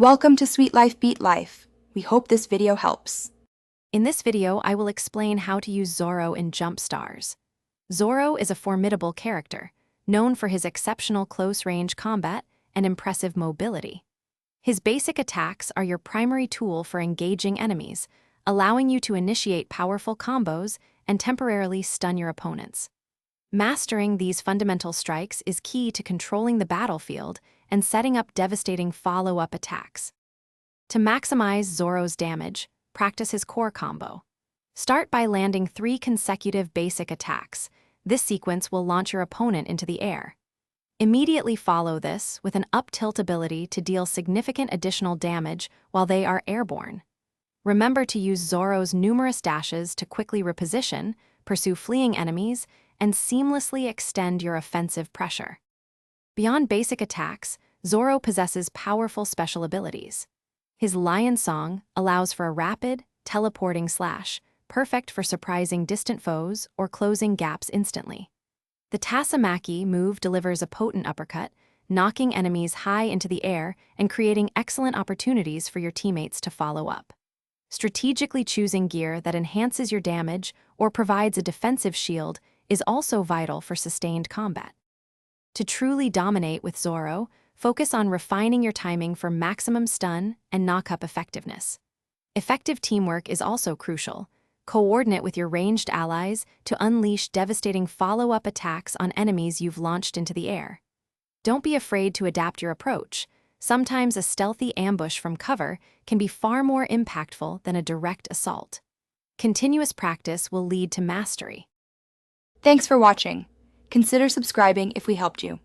Welcome to Sweet Life Beat Life. We hope this video helps. In this video, I will explain how to use Zoro in Jump Stars. Zoro is a formidable character, known for his exceptional close-range combat and impressive mobility. His basic attacks are your primary tool for engaging enemies, allowing you to initiate powerful combos and temporarily stun your opponents. Mastering these fundamental strikes is key to controlling the battlefield and setting up devastating follow-up attacks. To maximize Zoro's damage, practice his core combo. Start by landing 3 consecutive basic attacks. This sequence will launch your opponent into the air. Immediately follow this with an up-tilt ability to deal significant additional damage while they are airborne. Remember to use Zoro's numerous dashes to quickly reposition, pursue fleeing enemies, and seamlessly extend your offensive pressure. Beyond basic attacks, Zoro possesses powerful special abilities. His Lion Song allows for a rapid, teleporting slash, perfect for surprising distant foes or closing gaps instantly. The Tasamaki move delivers a potent uppercut, knocking enemies high into the air and creating excellent opportunities for your teammates to follow up. Strategically choosing gear that enhances your damage or provides a defensive shield is also vital for sustained combat. To truly dominate with Zoro, focus on refining your timing for maximum stun and knock-up effectiveness. Effective teamwork is also crucial. Coordinate with your ranged allies to unleash devastating follow-up attacks on enemies you've launched into the air. Don't be afraid to adapt your approach. Sometimes a stealthy ambush from cover can be far more impactful than a direct assault. Continuous practice will lead to mastery. Thanks for watching. Consider subscribing if we helped you.